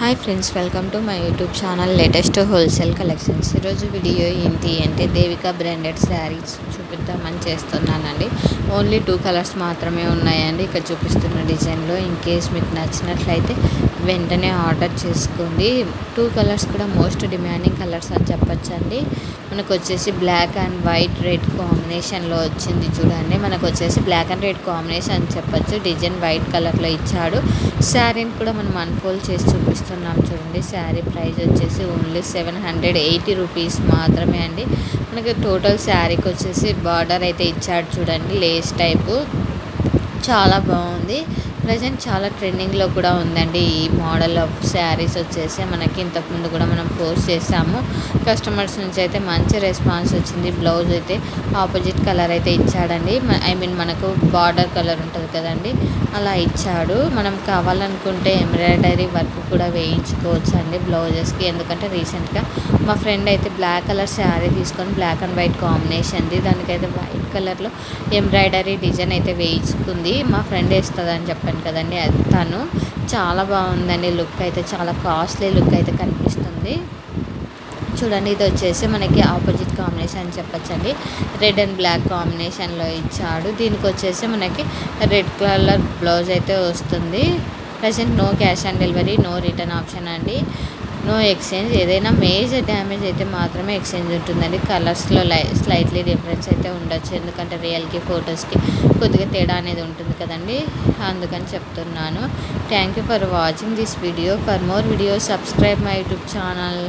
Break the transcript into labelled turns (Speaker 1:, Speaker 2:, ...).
Speaker 1: Hi friends, welcome to my YouTube channel latest wholesale collections. ఈరోజు video ఏంటి అంటే Devika branded saris చూపిద్దామని చేస్తున్నానండి. ఓన్లీ 2 కలర్స్ మాత్రమే ఉన్నాయండి ఇక్కడ చూపిస్తున్న డిజైన్లో. ఇన్ కేస్ మీకు నచ్చినట్లయితే వెంటనే ఆర్డర్ చేసుకోండి. 2 కలర్స్ కూడా మోస్ట్ డిమాండింగ్ కలర్స్ అని చెప్పొచ్చండి. మనకు వచ్చేసి బ్లాక్ అండ్ వైట్ రెడ్ కాంబినేషన్లో వచ్చింది చూడండి. మనకు వచ్చేసి బ్లాక్ అండ్ రెడ్ కాంబినేషన్ అని చెప్పొచ్చు. డిజైన్ వైట్ కలర్లో ఇచ్చాడు. శారీని కూడా మనం అన్ఫోల్డ్ చేసి చూపిస్తున్నాం చూడండి. శారీ ప్రైస్ వచ్చేసి ఓన్లీ 780 రూపీస్ మాత్రమే అండి. మనకి టోటల్ శారీకి వచ్చేసి బార్డర్ అయితే ఇచ్చాడు చూడండి, లేస్ టైపు. చాలా బాగుంది. ప్రజెంట్ చాలా ట్రెండింగ్లో కూడా ఉందండి ఈ మోడల్ ఆఫ్ శారీస్ వచ్చేసి. మనకి ఇంతకుముందు కూడా మనం పోస్ట్ చేసాము. కస్టమర్స్ నుంచి అయితే మంచి రెస్పాన్స్ వచ్చింది. బ్లౌజ్ అయితే ఆపోజిట్ కలర్ అయితే ఇచ్చాడండి. మనకు బార్డర్ కలర్ ఉంటుంది కదండి, అలా ఇచ్చాడు. మనం కావాలనుకుంటే ఎంబ్రాయిడరీ వర్క్ కూడా వేయించుకోవచ్చు అండి బ్లౌజెస్కి. ఎందుకంటే రీసెంట్గా మా ఫ్రెండ్ అయితే బ్లాక్ కలర్ శారీ తీసుకొని బ్లాక్ అండ్ వైట్ కాంబినేషన్ది, దానికైతే వైట్ కలర్లో ఎంబ్రాయిడరీ డిజైన్ అయితే వేయించుకుంది. మా ఫ్రెండ్ వేస్తుందని చెప్పాను కదండి, అది తను. చాలా బాగుందండి. లుక్ అయితే చాలా కాస్ట్లీ లుక్ అయితే కనిపిస్తుంది చూడండి. ఇది వచ్చేసి మనకి ఆపోజిట్ కాంబినేషన్ అని చెప్పొచ్చండి. రెడ్ అండ్ బ్లాక్ కాంబినేషన్లో ఇచ్చాడు. దీనికి వచ్చేసి మనకి రెడ్ కలర్ బ్లౌజ్ అయితే వస్తుంది. Present no cash on delivery, no return option అండి, నో ఎక్స్చేంజ్. ఏదైనా మేజర్ డ్యామేజ్ అయితే మాత్రమే ఎక్స్చేంజ్ ఉంటుందండి. కలర్స్లో స్లైట్లీ డిఫరెన్స్ అయితే ఉండొచ్చు, ఎందుకంటే రియల్కి ఫొటోస్కి కొద్దిగా తేడా అనేది ఉంటుంది కదండి, అందుకని చెప్తున్నాను. Thank you for watching this video. For more videos subscribe my YouTube channel.